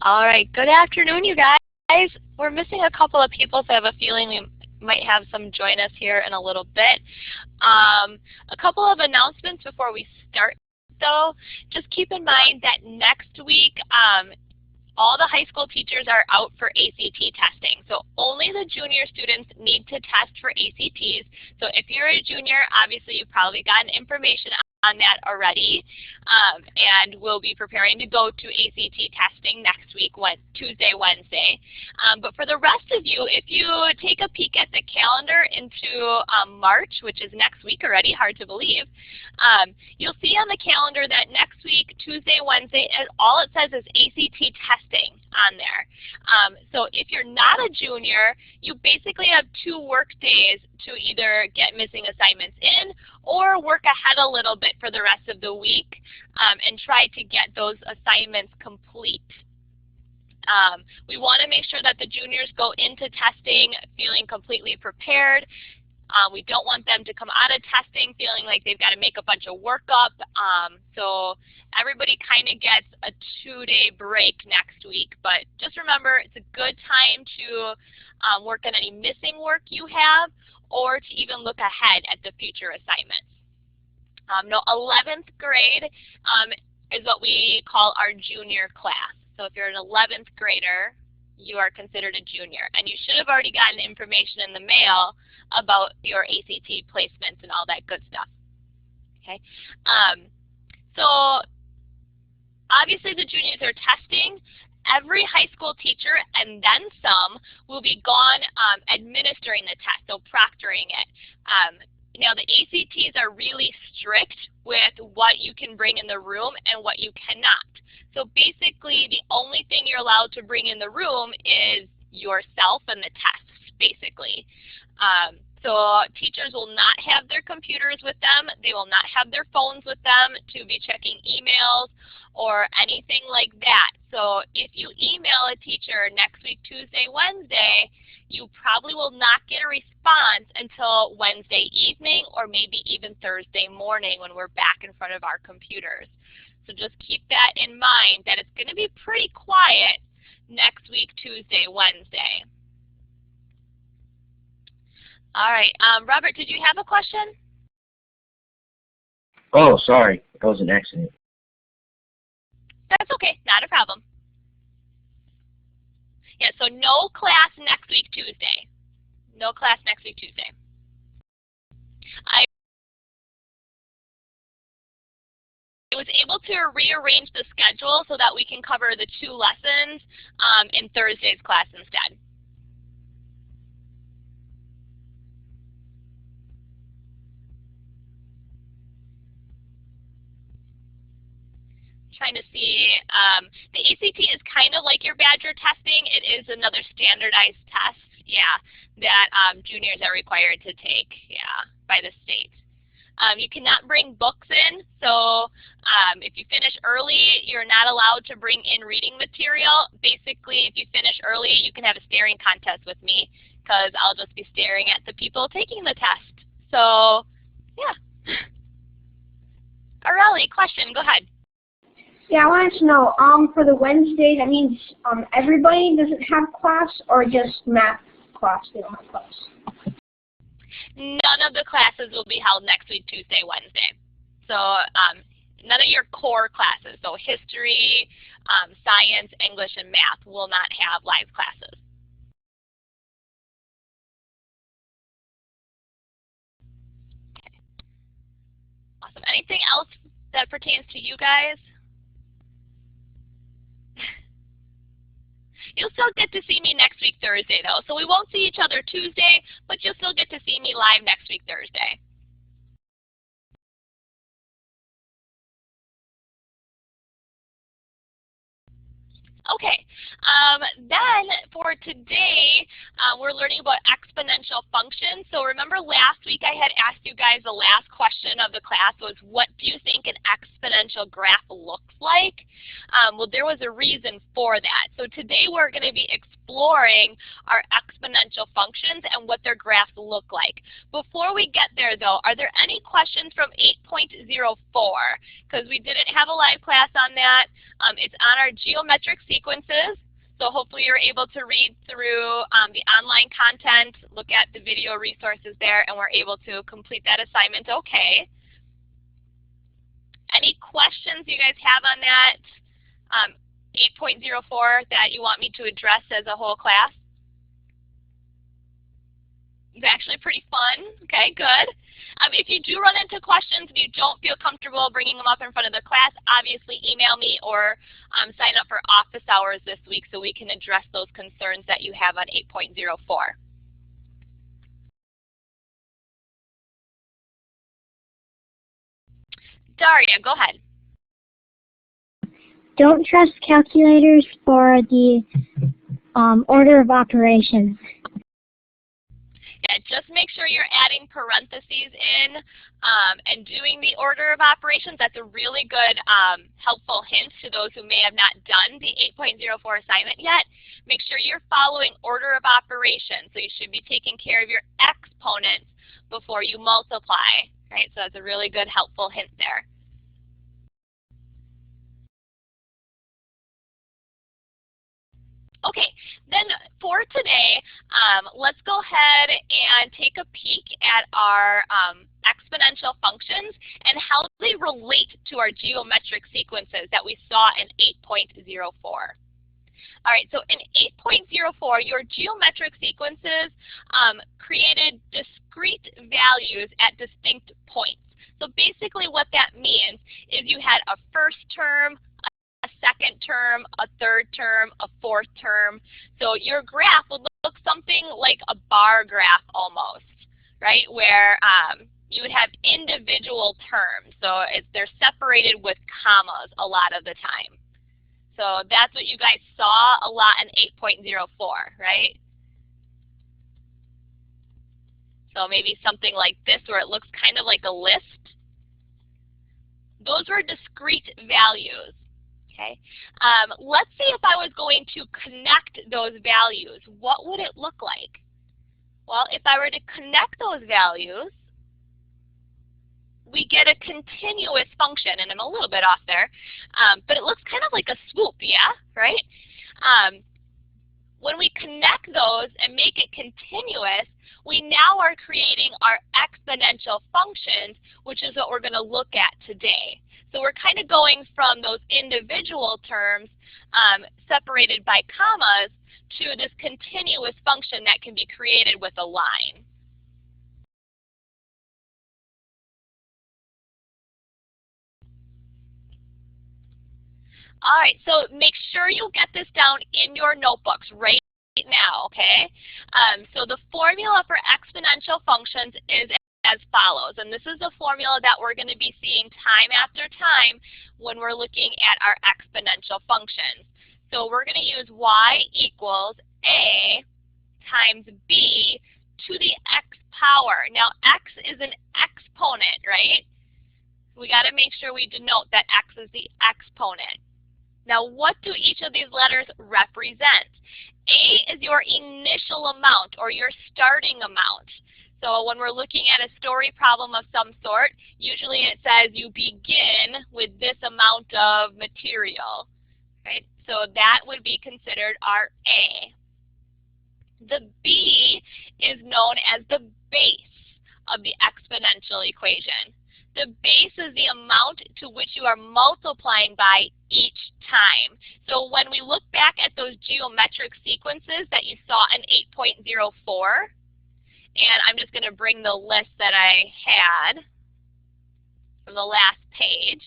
All right, good afternoon, you guys. We're missing a couple of people, so I have a feeling we might have some join us here in a little bit. A couple of announcements before we start, though. Just keep in mind that next week, all the high school teachers are out for ACT testing. So only the junior students need to test for ACTs. So if you're a junior, obviously you've probably gotten information on that already, and we'll be preparing to go to ACT testing next week, Tuesday, Wednesday. But for the rest of you, if you take a peek at the calendar into March, which is next week already, hard to believe, you'll see on the calendar that next week, Tuesday, Wednesday, all it says is ACT testing on there. So if you're not a junior, you basically have 2 work days to either get missing assignments in or work ahead a little bit for the rest of the week and try to get those assignments complete. We want to make sure that the juniors go into testing feeling completely prepared. We don't want them to come out of testing feeling like they've got to make a bunch of work up. So everybody kind of gets a 2-day break next week. But just remember, it's a good time to work on any missing work you have or to even look ahead at the future assignments. Now, 11th grade is what we call our junior class. So if you're an 11th grader, you are considered a junior. And you should have already gotten information in the mail about your ACT placements and all that good stuff. Okay. So obviously the juniors are testing. Every high school teacher and then some will be gone administering the test, so proctoring it. Now the ACTs are really strict with what you can bring in the room and what you cannot. So basically the only thing you're allowed to bring in the room is yourself and the tests, basically. So teachers will not have their computers with them. They will not have their phones with them to be checking emails or anything like that. So if you email a teacher next week, Tuesday, Wednesday, you probably will not get a response until Wednesday evening or maybe even Thursday morning when we're back in front of our computers. So just keep that in mind that it's going to be pretty quiet next week, Tuesday, Wednesday. All right, Robert, did you have a question? Oh, sorry, that was an accident. That's okay, not a problem. Yeah, so no class next week, Tuesday. No class next week, Tuesday. I was able to rearrange the schedule so that we can cover the 2 lessons in Thursday's class instead. Trying to see, the ACT is kind of like your Badger testing. It is another standardized test, yeah, that juniors are required to take, yeah, by the state. You cannot bring books in, so if you finish early, you're not allowed to bring in reading material. Basically, if you finish early, you can have a staring contest with me because I'll just be staring at the people taking the test. So, yeah. Aurelie, question, go ahead. Yeah, I wanted to know, for the Wednesday, that means everybody doesn't have class or just math class, they don't have class? None of the classes will be held next week, Tuesday, Wednesday. So none of your core classes, so history, science, English, and math will not have live classes. Okay. Awesome. Anything else that pertains to you guys? You'll still get to see me next week, Thursday, though. So we won't see each other Tuesday, but you'll still get to see me live next week, Thursday. Okay, then for today, we're learning about exponential functions. So remember last week I had asked you guys the last question of the class was, what do you think an exponential graph looks like? Well, there was a reason for that. So today we're going to be exploring our exponential functions and what their graphs look like. Before we get there though, are there any questions from 8.04? Because we didn't have a live class on that. It's on our geometric sequences. So hopefully you're able to read through the online content, look at the video resources there, and we're able to complete that assignment okay. Any questions you guys have on that 8.04 that you want me to address as a whole class? It's actually pretty fun. Okay, good. If you do run into questions and you don't feel comfortable bringing them up in front of the class, obviously email me or sign up for office hours this week so we can address those concerns that you have on 8.04. Daria, go ahead. Don't trust calculators for the order of operations. Yeah, just make sure you're adding parentheses in and doing the order of operations. That's a really good helpful hint to those who may have not done the 8.04 assignment yet. Make sure you're following order of operations. So you should be taking care of your exponents before you multiply. Right? So that's a really good helpful hint there. Okay, then for today, let's go ahead and take a peek at our exponential functions and how they relate to our geometric sequences that we saw in 8.04. All right, so in 8.04, your geometric sequences created discrete values at distinct points. So basically what that means is you had a first term, a second term, a third term, a fourth term. So your graph would look something like a bar graph almost, right? Where you would have individual terms. So they're separated with commas a lot of the time. So that's what you guys saw a lot in 8.04, right? So maybe something like this where it looks kind of like a list. Those were discrete values. Okay. Let's see if I was going to connect those values. What would it look like? Well, if I were to connect those values, we get a continuous function, and I'm a little bit off there, but it looks kind of like a swoop, yeah, right? When we connect those and make it continuous, we now are creating our exponential functions, which is what we're going to look at today. So we're kind of going from those individual terms separated by commas to this continuous function that can be created with a line. All right, so make sure you get this down in your notebooks right now, okay? So the formula for exponential functions is as follows, and this is the formula that we're going to be seeing time after time when we're looking at our exponential functions. So we're going to use y equals a times b to the x power. Now x is an exponent, right? We got to make sure we denote that x is the exponent. Now, what do each of these letters represent? A is your initial amount or your starting amount. So when we're looking at a story problem of some sort, usually it says you begin with this amount of material. Right? So that would be considered our A. The B is known as the base of the exponential equation. The base is the amount to which you are multiplying by each time. So when we look back at those geometric sequences that you saw in 8.04, and I'm just going to bring the list that I had from the last page.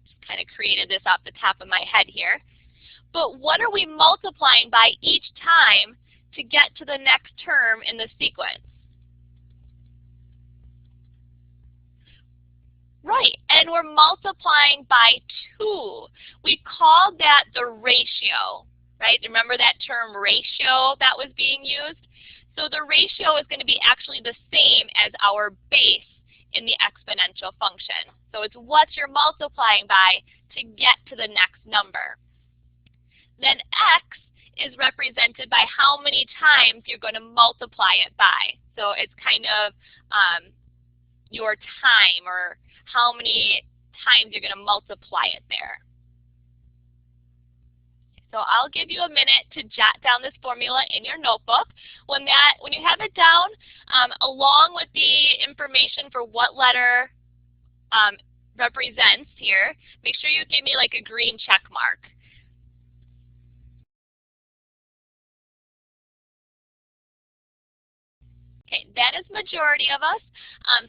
Just kind of created this off the top of my head here. But what are we multiplying by each time to get to the next term in the sequence? Right, and we're multiplying by 2. We called that the ratio, right? Remember that term ratio that was being used? So the ratio is going to be actually the same as our base in the exponential function. So it's what you're multiplying by to get to the next number. Then x is represented by how many times you're going to multiply it by. So it's kind of your time, or how many times you're going to multiply it there. So I'll give you a minute to jot down this formula in your notebook. When you have it down, along with the information for what letter represents here, make sure you give me like a green check mark. Okay, that is majority of us.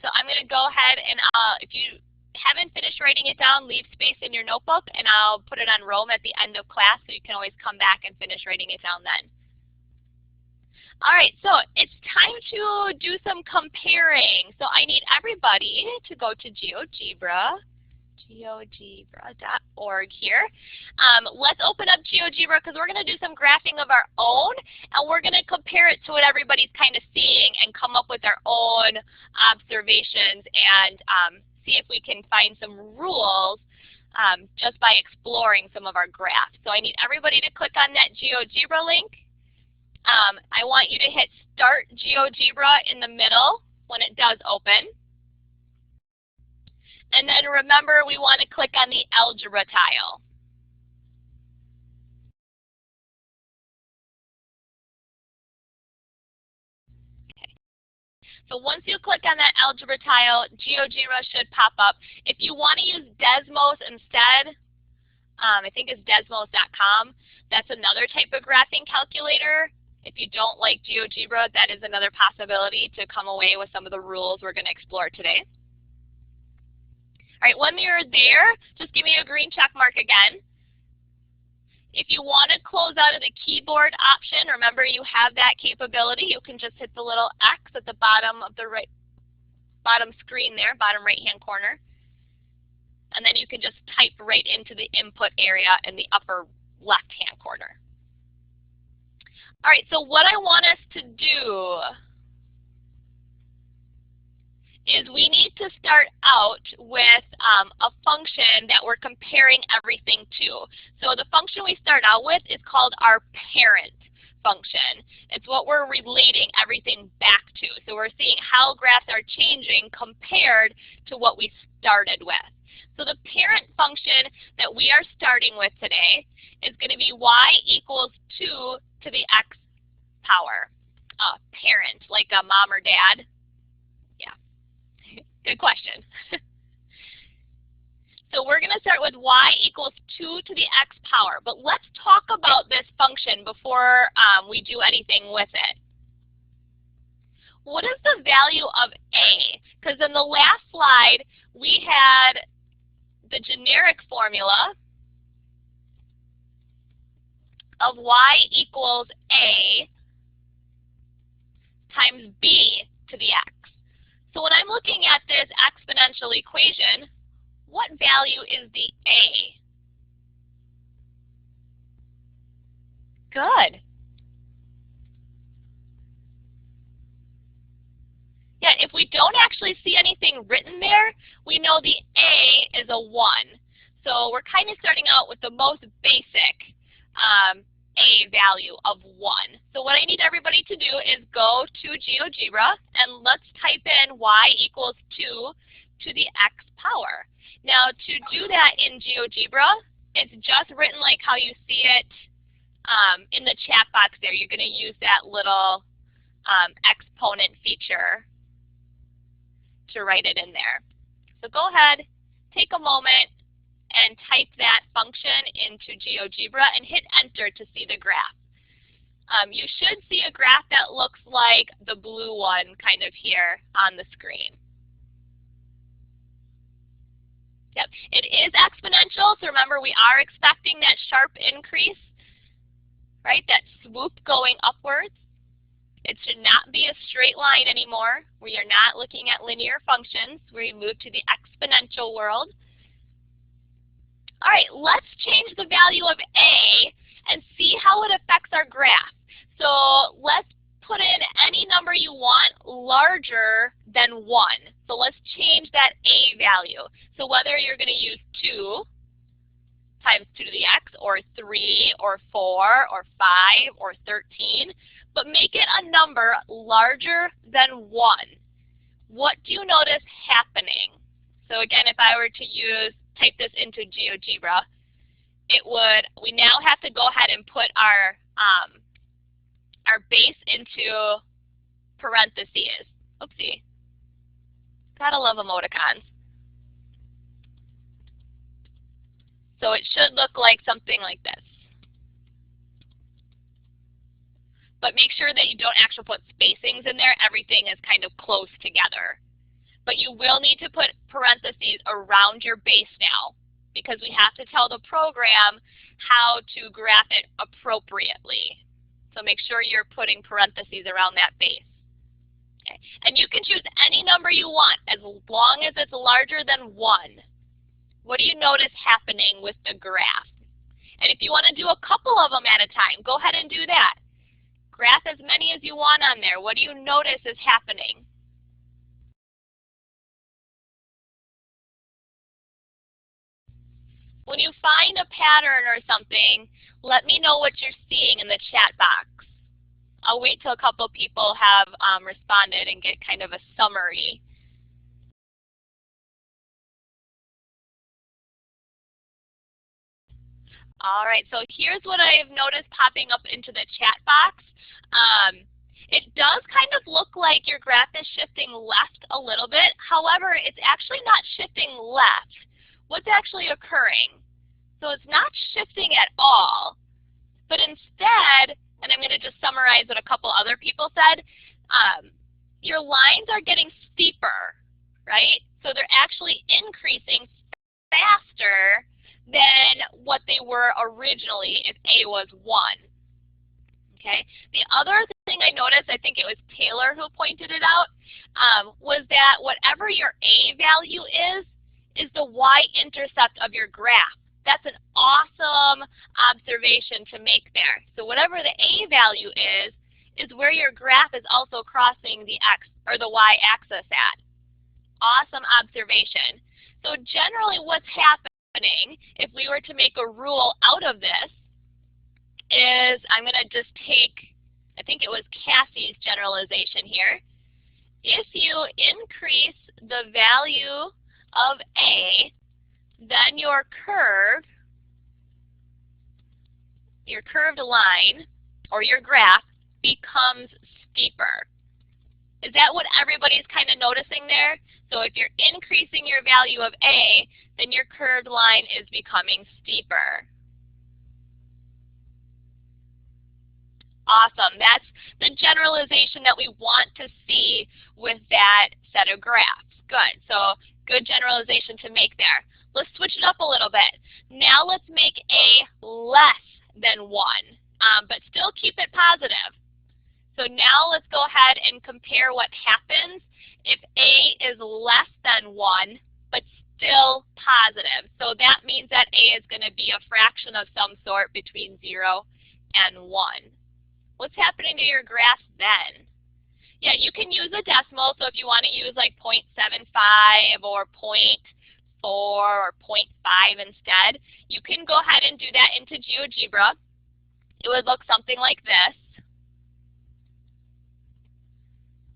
So I'm going to go ahead and if you haven't finished writing it down, leave space in your notebook, and I'll put it on Rome at the end of class, so you can always come back and finish writing it down then. All right, so it's time to do some comparing. So I need everybody to go to GeoGebra, geogebra.org here. Let's open up GeoGebra because we're going to do some graphing of our own, and we're going to compare it to what everybody's kind of seeing and come up with our own observations and see if we can find some rules just by exploring some of our graphs. So I need everybody to click on that GeoGebra link. I want you to hit Start GeoGebra in the middle when it does open. And then remember, we want to click on the Algebra tile. So once you click on that Algebra tile, GeoGebra should pop up. If you want to use Desmos instead, I think it's desmos.com. That's another type of graphing calculator. If you don't like GeoGebra, that is another possibility to come away with some of the rules we're going to explore today. All right, when you're there, just give me a green check mark again. If you want to close out of the keyboard option, remember you have that capability. You can just hit the little X at the bottom of the bottom screen there, bottom right-hand corner. And then you can just type right into the input area in the upper left-hand corner. All right, so what I want us to do is we need to start out with a function that we're comparing everything to. So the function we start out with is called our parent function. It's what we're relating everything back to. So we're seeing how graphs are changing compared to what we started with. So the parent function that we are starting with today is going to be y equals 2 to the x power. Parent, like a mom or dad. Good question. So we're going to start with y equals 2 to the x power. But let's talk about this function before we do anything with it. What is the value of a? Because in the last slide, we had the generic formula of y equals a times b to the x. So when I'm looking at this exponential equation, what value is the a? Good. Yeah, if we don't actually see anything written there, we know the a is a 1. So we're kind of starting out with the most basic a value of 1. So what I need everybody to do is go to GeoGebra and let's type in y equals 2 to the x power. Now to do that in GeoGebra, it's just written like how you see it in the chat box there. You're going to use that little exponent feature to write it in there. So go ahead, take a moment, and type that function into GeoGebra and hit enter to see the graph. You should see a graph that looks like the blue one kind of here on the screen. Yep, it is exponential, so remember we are expecting that sharp increase, right, that swoop going upwards. It should not be a straight line anymore. We are not looking at linear functions. We move to the exponential world. All right, let's change the value of a and see how it affects our graph. So let's put in any number you want larger than 1. So let's change that a value. So whether you're going to use 2 times 2 to the x, or 3, or 4, or 5, or 13, but make it a number larger than 1. What do you notice happening? So again, if I were to type this into GeoGebra, we now have to go ahead and put our base into parentheses. Oopsie. Gotta love emoticons. So it should look like something like this. But make sure that you don't actually put spacings in there. Everything is kind of close together. But you will need to put parentheses around your base now, because we have to tell the program how to graph it appropriately. So make sure you're putting parentheses around that base. Okay. And you can choose any number you want as long as it's larger than 1. What do you notice happening with the graph? And if you want to do a couple of them at a time, go ahead and do that. Graph as many as you want on there. What do you notice is happening? When you find a pattern or something, let me know what you're seeing in the chat box. I'll wait till a couple people have responded and get kind of a summary. All right, so here's what I've noticed popping up into the chat box. It does kind of look like your graph is shifting left a little bit. However, it's actually not shifting left. What's actually occurring? So it's not shifting at all, but instead, and I'm going to just summarize what a couple other people said, your lines are getting steeper, right? So they're actually increasing faster than what they were originally if A was 1. Okay. The other thing I noticed, I think it was Taylor who pointed it out, was that whatever your A value is the y-intercept of your graph. That's an awesome observation to make there. So whatever the A value is where your graph is also crossing the x or the y-axis at. Awesome observation. So generally what's happening, if we were to make a rule out of this, is I'm going to just take, I think it was Cassie's generalization here. If you increase the value of A, then your curved line, or your graph, becomes steeper. Is that what everybody's kind of noticing there? So if you're increasing your value of A, then your curved line is becoming steeper. Awesome. That's the generalization that we want to see with that set of graphs. Good. So good generalization to make there. Let's switch it up a little bit. Now let's make A less than 1, but still keep it positive. So now let's go ahead and compare what happens if A is less than 1, but still positive. So that means that A is going to be a fraction of some sort between 0 and 1. What's happening to your graph then? Yeah, you can use a decimal, so if you want to use like 0.75 or 0.4 or 0.5 instead, you can go ahead and do that into GeoGebra. It would look something like this.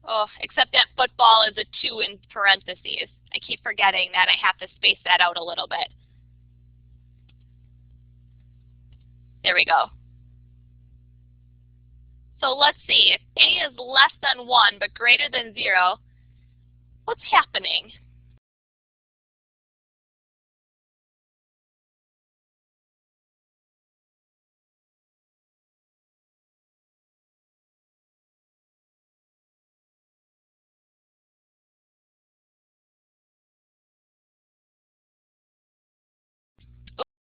Oh, except that football is a 2 in parentheses. I keep forgetting that I have to space that out a little bit. There we go. So let's see, if A is less than 1 but greater than 0, what's happening?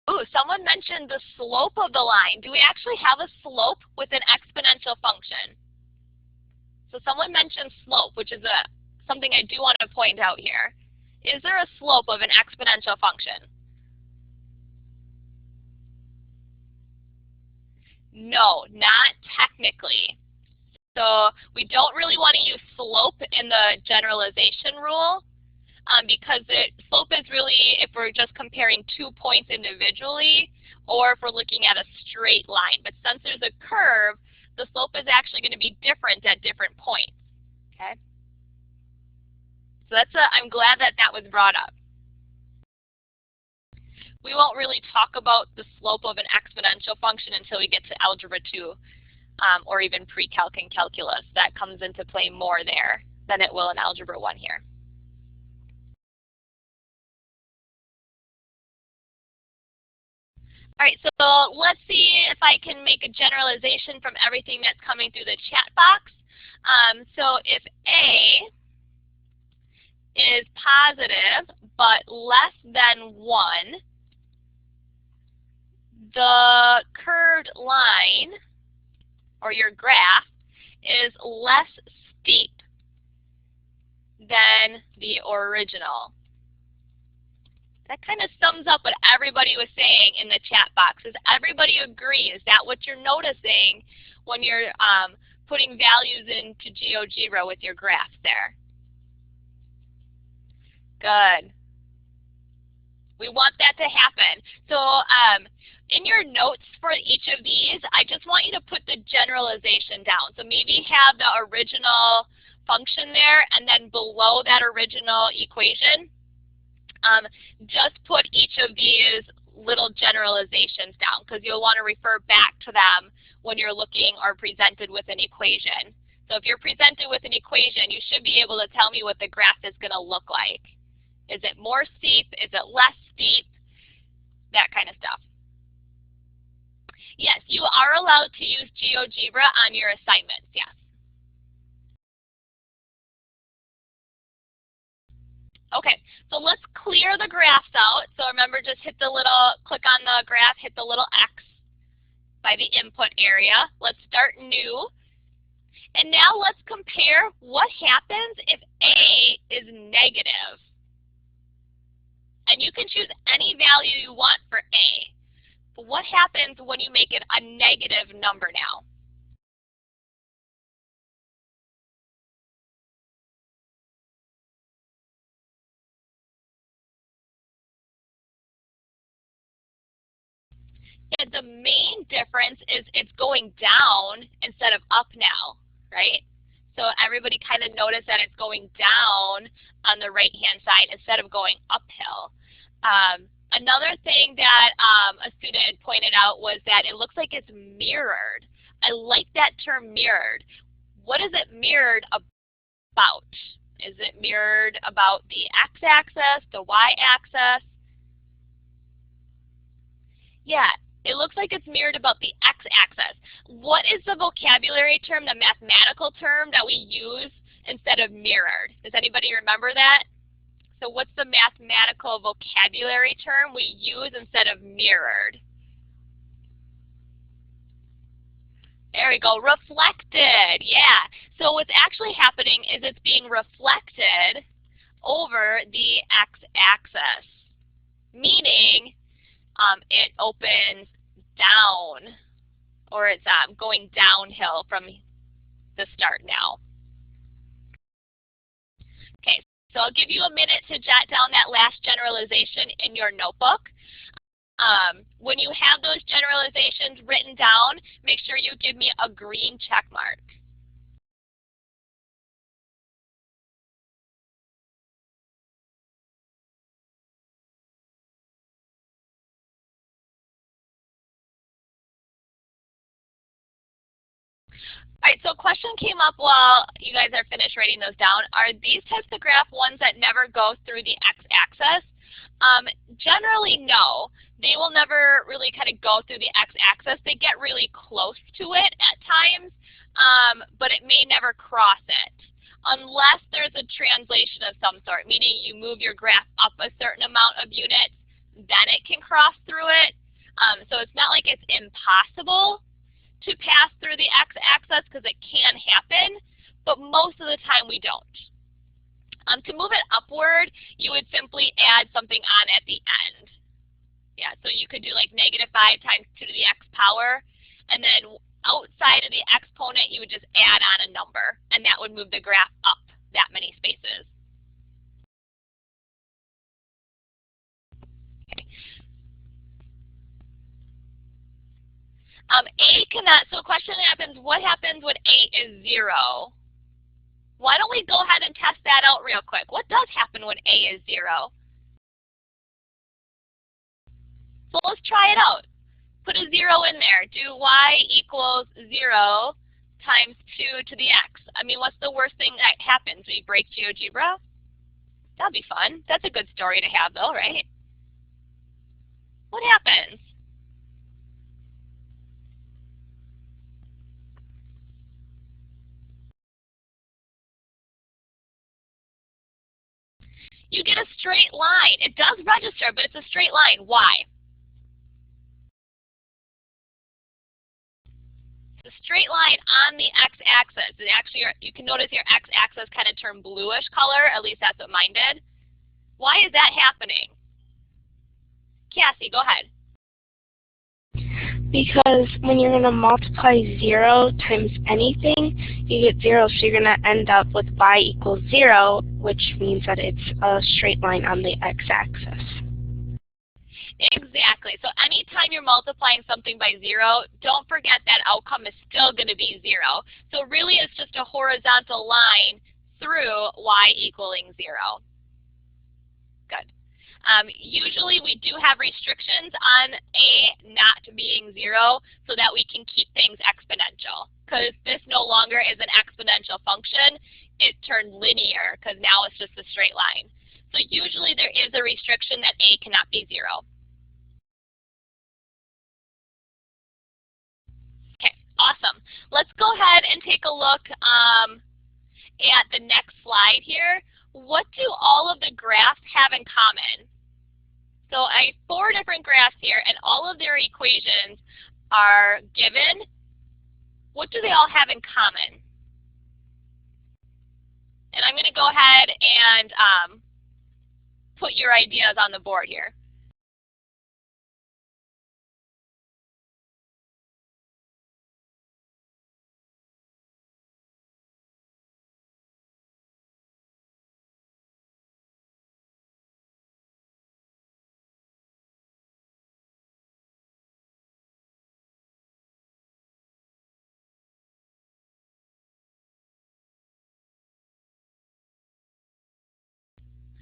Ooh, someone mentioned the slope of the line. Do we actually have a slope with an exponential function? So someone mentioned slope, which is something I do want to point out here. Is there a slope of an exponential function? No, not technically. So we don't really want to use slope in the generalization rule. because the slope is really if we're just comparing 2 points individually or if we're looking at a straight line. But since there's a curve, the slope is actually going to be different at different points. Okay? So I'm glad that that was brought up. We won't really talk about the slope of an exponential function until we get to Algebra 2 or even pre-calc and calculus. That comes into play more there than it will in Algebra 1 here. All right, so let's see if I can make a generalization from everything that's coming through the chat box. So if A is positive but less than 1, the curved line, or your graph, is less steep than the original. That kind of sums up what everybody was saying in the chat box. Does everybody agree? Is that what you're noticing when you're putting values into GeoGebra with your graphs there? Good. We want that to happen. So in your notes for each of these, I just want you to put the generalization down. So maybe have the original function there, and then below that original equation, just put each of these little generalizations down because you'll want to refer back to them when you're looking or presented with an equation. So if you're presented with an equation, you should be able to tell me what the graph is going to look like. Is it more steep? Is it less steep? That kind of stuff. Yes, you are allowed to use GeoGebra on your assignments, yes. Okay, so let's clear the graphs out. So remember, just hit the little, click on the graph, hit the little X by the input area. Let's start new. And now let's compare what happens if A is negative. And you can choose any value you want for A. But what happens when you make it a negative number now? Yeah, the main difference is it's going down instead of up now, right? So everybody kind of noticed that it's going down on the right-hand side instead of going uphill. Another thing that a student had pointed out was that it looks like it's mirrored. I like that term mirrored. What is it mirrored about? Is it mirrored about the x-axis, the y-axis? Yeah, it looks like it's mirrored about the x-axis. What is the vocabulary term, the mathematical term that we use instead of mirrored? Does anybody remember that? So what's the mathematical vocabulary term we use instead of mirrored? There we go, reflected, yeah. So what's actually happening is it's being reflected over the x-axis, meaning it opens down, or it's going downhill from the start now. Okay, so I'll give you a minute to jot down that last generalization in your notebook. When you have those generalizations written down, make sure you give me a green check mark. All right, so a question came up while you guys are finished writing those down. Are these types of graph ones that never go through the x-axis? Generally, no. They will never really kind of go through the x-axis. They get really close to it at times, but it may never cross it unless there's a translation of some sort, meaning you move your graph up a certain amount of units, then it can cross through it. So it's not like it's impossible to pass through the x-axis because it can happen, but most of the time we don't. To move it upward, you would simply add something on at the end. Yeah, so you could do like -5 times 2 to the x power, and then outside of the exponent, you would just add on a number, and that would move the graph up that many spaces. A cannot, so question happens, what happens when A is 0? Why don't we go ahead and test that out real quick? What does happen when A is 0? So let's try it out. Put a 0 in there. Do y equals 0 times 2 to the x. I mean, what's the worst thing that happens when you break GeoGebra? That'd be fun. That's a good story to have though, right? What happens? You get a straight line. It does register, but it's a straight line. Why? It's a straight line on the x-axis. And actually, you can notice your x-axis kind of turned bluish color. At least that's what mine did. Why is that happening? Cassie, go ahead. Because when you're going to multiply 0 times anything, you get 0, so you're going to end up with y equals 0, which means that it's a straight line on the x-axis. Exactly. So anytime you're multiplying something by 0, don't forget that outcome is still going to be 0. So really it's just a horizontal line through y equaling 0. Good. Usually we do have restrictions on A not being 0 so that we can keep things exponential. Because this no longer is an exponential function, it turned linear because now it's just a straight line. So usually there is a restriction that A cannot be 0. Okay, awesome. Let's go ahead and take a look at the next slide here. What do all of the graphs have in common? So I have 4 different graphs here, and all of their equations are given. What do they all have in common? And I'm going to go ahead and put your ideas on the board here.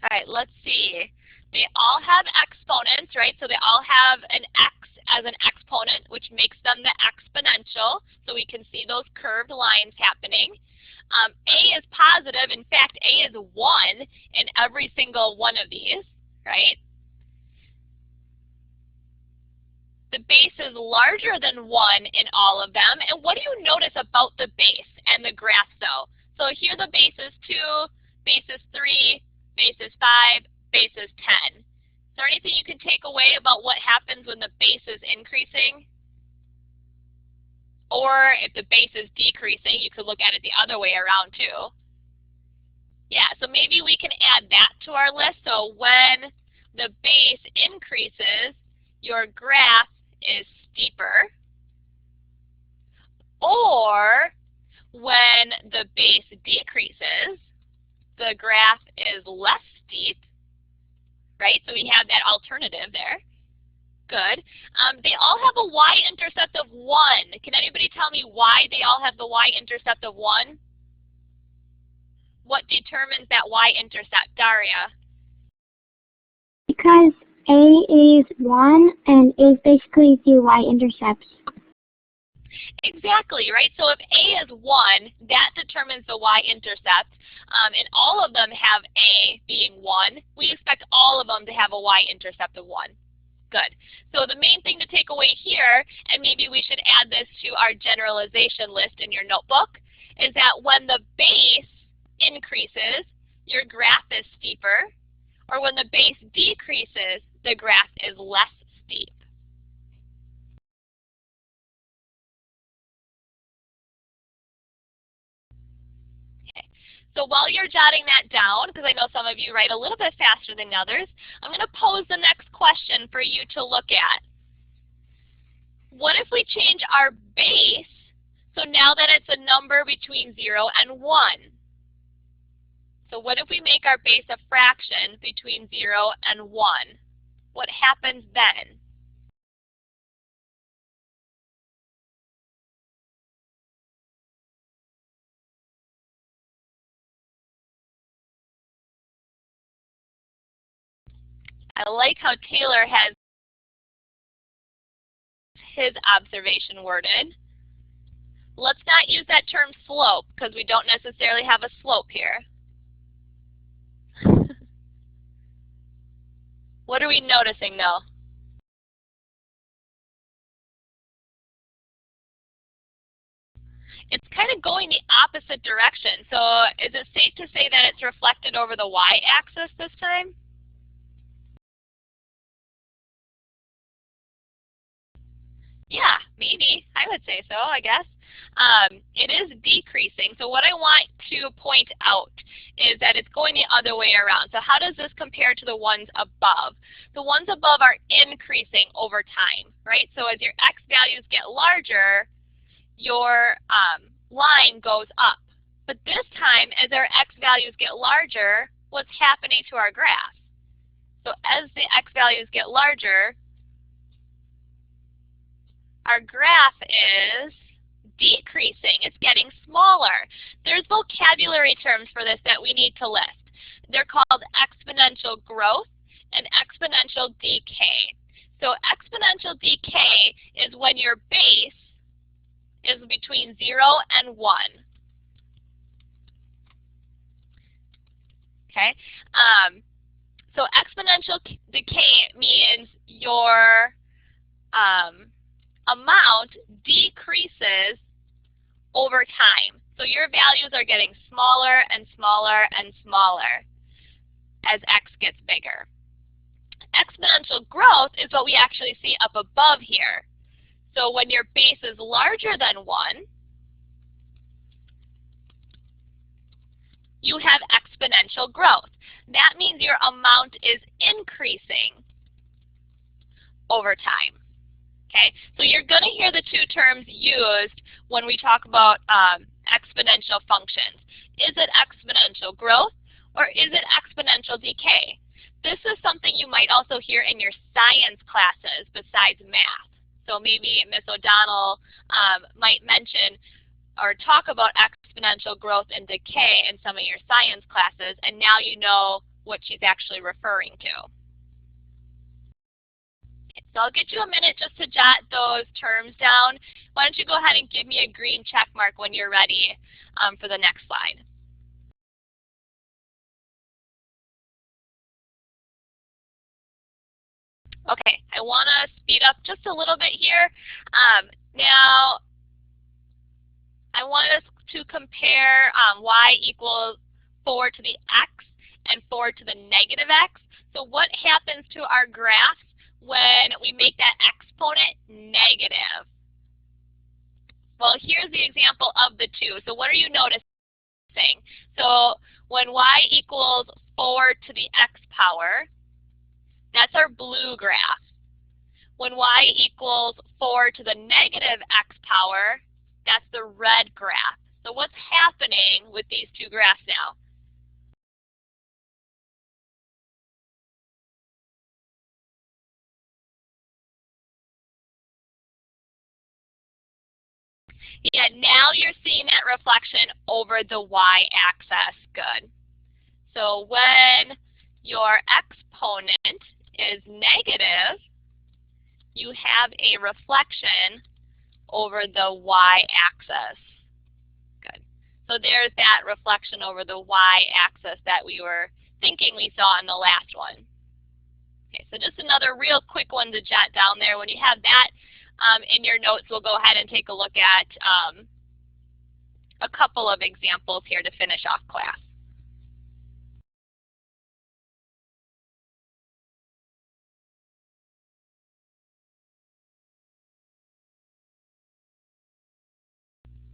All right, let's see. They all have exponents, right? So they all have an x as an exponent, which makes them the exponential. So we can see those curved lines happening. A is positive. In fact, A is 1 in every single one of these, right? The base is larger than 1 in all of them. And what do you notice about the base and the graph, though? So here the base is 2, base is 3, base is 5, base is 10. Is there anything you can take away about what happens when the base is increasing? Or if the base is decreasing, you could look at it the other way around too. Yeah, so maybe we can add that to our list. So when the base increases, your graph is steeper. Or when the base decreases, the graph is less steep, right? So we have that alternative there. Good. They all have a y-intercept of 1. Can anybody tell me why they all have the y-intercept of 1? What determines that y-intercept, Daria? Because A is 1 and A is basically the y-intercepts. Exactly, right? So if A is 1, that determines the y-intercept, and all of them have A being 1. We expect all of them to have a y-intercept of 1. Good. So the main thing to take away here, and maybe we should add this to our generalization list in your notebook, is that when the base increases, your graph is steeper, or when the base decreases, the graph is less steep. So while you're jotting that down, because I know some of you write a little bit faster than others, I'm going to pose the next question for you to look at. What if we change our base so now that it's a number between 0 and 1? So what if we make our base a fraction between 0 and 1? What happens then? I like how Taylor has his observation worded. Let's not use that term slope because we don't necessarily have a slope here. What are we noticing though? It's kind of going the opposite direction. So is it safe to say that it's reflected over the y-axis this time? Yeah, maybe. I would say so, I guess. It is decreasing. So what I want to point out is that it's going the other way around. So how does this compare to the ones above? The ones above are increasing over time, right? So as your x values get larger, your line goes up. But this time, as our x values get larger, what's happening to our graph? So as the x values get larger, our graph is decreasing. It's getting smaller. There's vocabulary terms for this that we need to list. They're called exponential growth and exponential decay. So exponential decay is when your base is between 0 and 1. Okay? So exponential decay means your amount decreases over time. So your values are getting smaller and smaller and smaller as x gets bigger. Exponential growth is what we actually see up above here. So when your base is larger than 1, you have exponential growth. That means your amount is increasing over time. Okay, so you're going to hear the two terms used when we talk about exponential functions. Is it exponential growth or is it exponential decay? This is something you might also hear in your science classes besides math. So maybe Ms. O'Donnell might mention or talk about exponential growth and decay in some of your science classes, and now you know what she's actually referring to. So I'll get you a minute just to jot those terms down. Why don't you go ahead and give me a green check mark when you're ready for the next slide. Okay, I want to speed up just a little bit here. Now, I want us to compare y equals 4 to the x and 4 to the negative x. So what happens to our graph when we make that exponent negative? Well, here's the example of the two. So what are you noticing? So when y equals 4 to the x power, that's our blue graph. When y equals 4 to the negative x power, that's the red graph. So what's happening with these two graphs now? Yeah, now you're seeing that reflection over the y-axis. Good. So when your exponent is negative, you have a reflection over the y-axis. Good. So there's that reflection over the y-axis that we were thinking we saw in the last one. Okay, so just another real quick one to jot down there. When you have that in your notes, we'll go ahead and take a look at a couple of examples here to finish off class.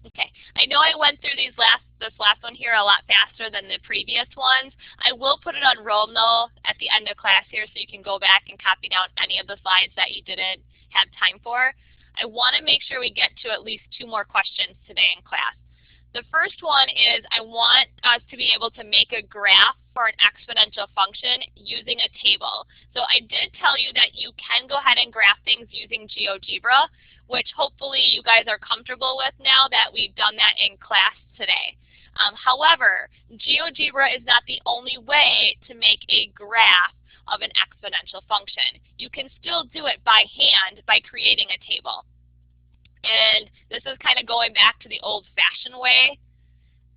Okay, I know I went through this last one here a lot faster than the previous ones. I will put it on roll though at the end of class here so you can go back and copy down any of the slides that you didn't have time for. I want to make sure we get to at least 2 more questions today in class. The first one is I want us to be able to make a graph for an exponential function using a table. So I did tell you that you can go ahead and graph things using GeoGebra, which hopefully you guys are comfortable with now that we've done that in class today. However, GeoGebra is not the only way to make a graph of an exponential function. You can still do it by hand by creating a table. And this is kind of going back to the old-fashioned way,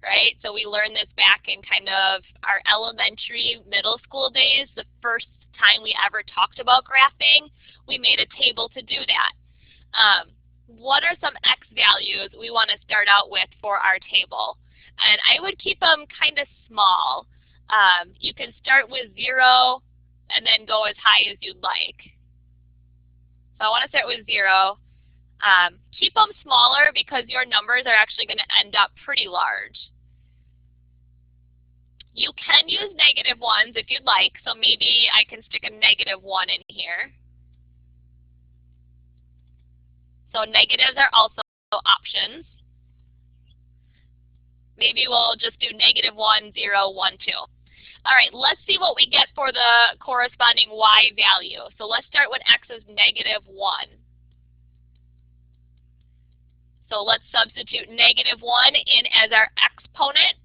right? So we learned this back in kind of our elementary, middle school days. The first time we ever talked about graphing, we made a table to do that. What are some x values we want to start out with for our table? And I would keep them kind of small. You can start with 0 and then go as high as you'd like. So I want to start with 0. Keep them smaller because your numbers are actually going to end up pretty large. You can use negative ones if you'd like, so maybe I can stick a -1 in here. So negatives are also options. Maybe we'll just do -1, 0, 1, 2. All right, let's see what we get for the corresponding y value. So let's start with x is -1. So let's substitute -1 in as our exponent.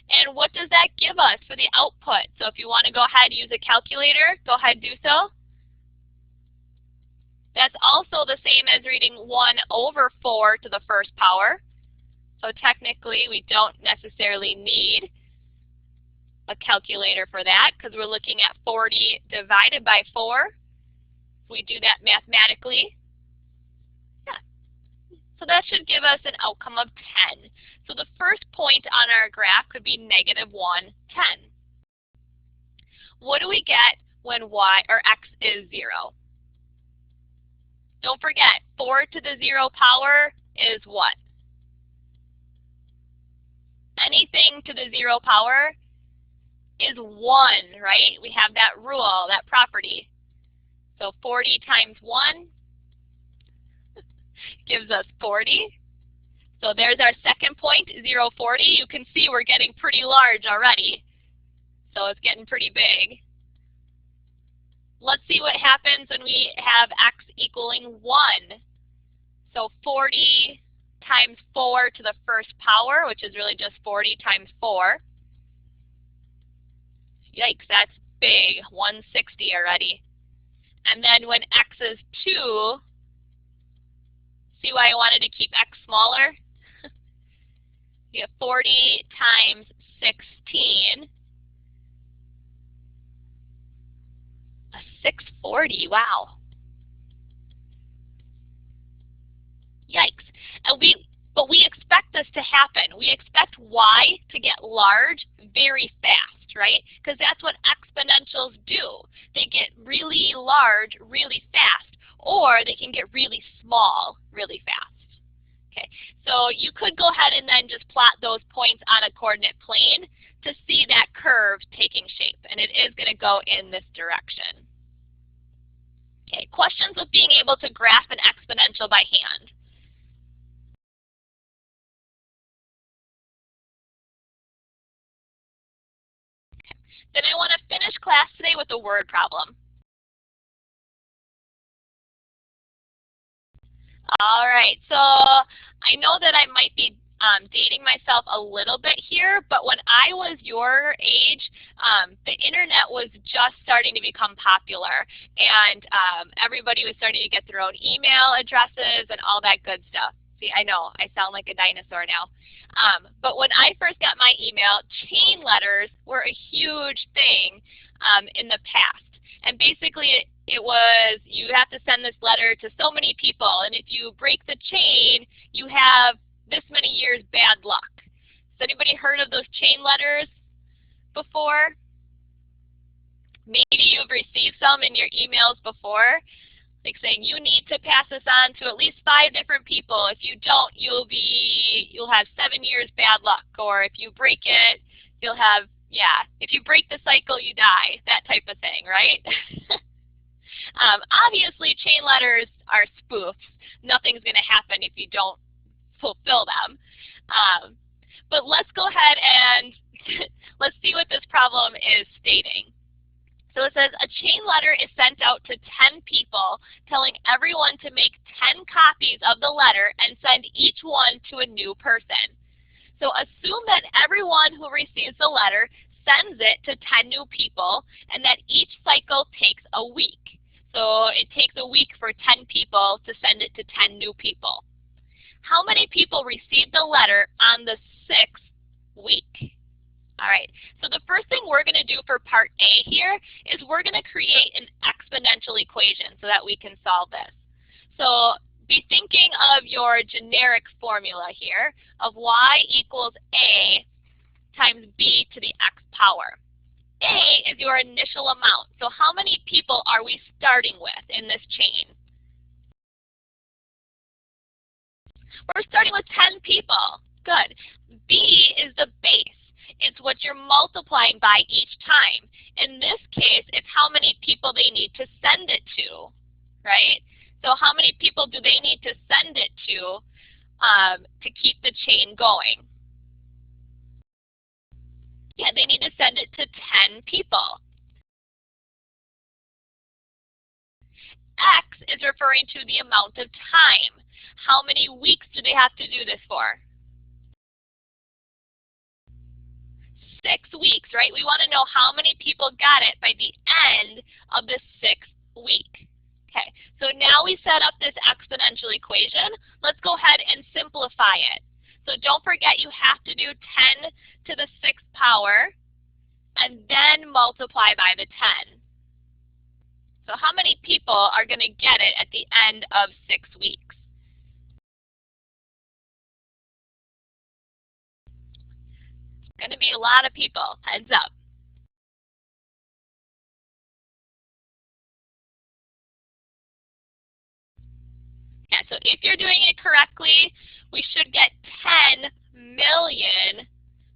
And what does that give us for the output? So if you want to go ahead and use a calculator, go ahead and do so. That's also the same as reading 1/4 to the first power. So technically, we don't necessarily need a calculator for that because we're looking at 40 divided by 4. If we do that mathematically, yeah. So that should give us an outcome of 10. So the first point on our graph could be -1, 10. What do we get when y or x is 0? Don't forget, 4 to the 0 power is what? Anything to the 0 power is 1, right? We have that rule, that property. So 40 times 1 gives us 40. So there's our second point, 0, 40. You can see we're getting pretty large already. So it's getting pretty big. Let's see what happens when we have x equaling 1. So 40 times 4 to the first power, which is really just 40 times 4. Yikes, that's big, 160 already. And then when x is 2, see why I wanted to keep x smaller? We have 40 times 16. 640, wow. Yikes. But we expect this to happen. We expect y to get large very fast, right? Because that's what exponentials do. They get really large really fast, or they can get really small really fast. Okay, so you could go ahead and then just plot those points on a coordinate plane to see that curve taking shape, and it is going to go in this direction. Okay, questions with being able to graph an exponential by hand? Okay. Then I want to finish class today with a word problem. All right, so I know that I might be dating myself a little bit here, but when I was your age, the internet was just starting to become popular, and everybody was starting to get their own email addresses and all that good stuff. See, I know, I sound like a dinosaur now. But when I first got my email, chain letters were a huge thing in the past. And basically, it was you have to send this letter to so many people, and if you break the chain, you have this many years bad luck. Has anybody heard of those chain letters before? Maybe you've received some in your emails before, like saying you need to pass this on to at least 5 different people. If you don't, you'll have 7 years bad luck, or if you break it, you'll have, yeah, if you break the cycle, you die, that type of thing, right? Obviously, chain letters are spoofs. Nothing's going to happen if you don't fulfill them. But let's go ahead and let's see what this problem is stating. So it says a chain letter is sent out to 10 people telling everyone to make 10 copies of the letter and send each one to a new person. So assume that everyone who receives the letter sends it to 10 new people, and that each cycle takes a week. So it takes a week for 10 people to send it to 10 new people. How many people received the letter on the 6th week? All right, so the first thing we're going to do for part A here is we're going to create an exponential equation so that we can solve this. So be thinking of your generic formula here of y equals a times b to the x power. A is your initial amount. So how many people are we starting with in this chain? We're starting with 10 people. Good. B is the base. It's what you're multiplying by each time. In this case, it's how many people they need to send it to, right? So how many people do they need to send it to keep the chain going? Yeah, they need to send it to 10 people. X is referring to the amount of time. How many weeks do they have to do this for? 6 weeks, right? We want to know how many people got it by the end of the 6th week. Okay, so now we set up this exponential equation. Let's go ahead and simplify it. So don't forget you have to do 10 to the 6th power and then multiply by the 10. So how many people are going to get it at the end of 6 weeks? Going to be a lot of people. Heads up. Yeah, so if you're doing it correctly, we should get 10 million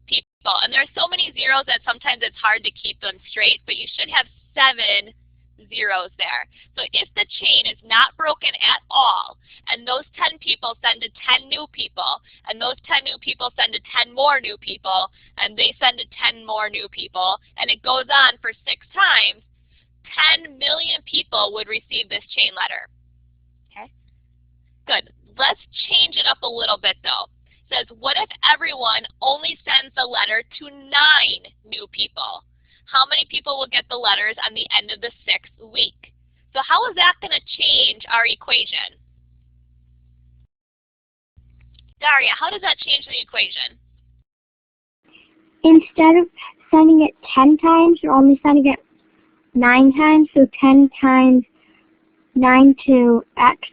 people. And there are so many zeros that sometimes it's hard to keep them straight, but you should have 7 zeros there. So if the chain is not broken at all, and those 10 people send to 10 new people, and those 10 new people send to 10 more new people, and they send to 10 more new people, and it goes on for 6 times, 10 million people would receive this chain letter. Okay? Good. Let's change it up a little bit though. It says, what if everyone only sends the letter to 9 new people? How many people will get the letters on the end of the 6th week? So how is that going to change our equation? Daria, how does that change the equation? Instead of sending it 10 times, you're only sending it 9 times, so 10 times 9 to x.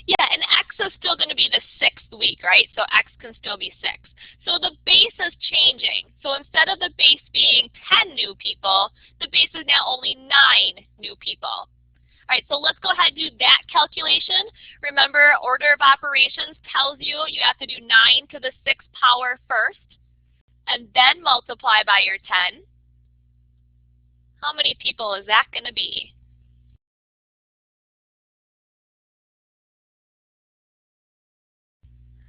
Yeah, and x is still going to be the 6th week, right? So x can still be 6. So the base is changing. So instead of the base being 10 new people, the base is now only 9 new people. All right, so let's go ahead and do that calculation. Remember, order of operations tells you you have to do 9 to the 6th power first, and then multiply by your 10. How many people is that going to be?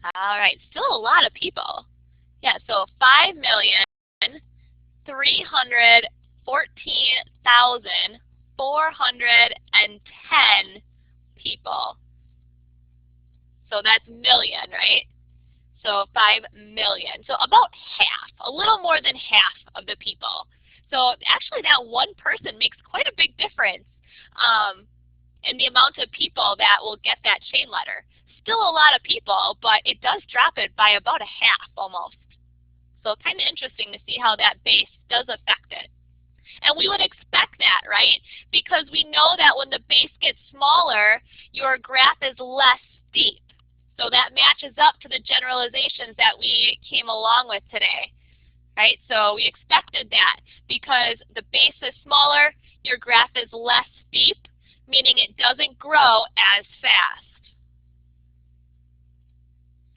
All right, still a lot of people. Yeah, so 5,314,410 people. So that's million, right? So 5 million. So about half, a little more than half of the people. So actually that one person makes quite a big difference in the amount of people that will get that chain letter. Still a lot of people, but it does drop it by about a half almost. So kind of interesting to see how that base does affect it. And we would expect that, right? Because we know that when the base gets smaller, your graph is less steep. So that matches up to the generalizations that we came along with today, right? So we expected that because the base is smaller, your graph is less steep, meaning it doesn't grow as fast.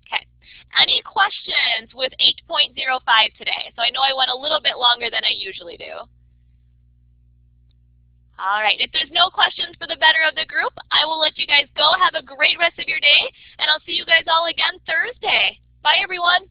Okay. Any questions with 8.05 today? So I know I went a little bit longer than I usually do. All right, if there's no questions for the better of the group, I will let you guys go. Have a great rest of your day, and I'll see you guys all again Thursday. Bye, everyone.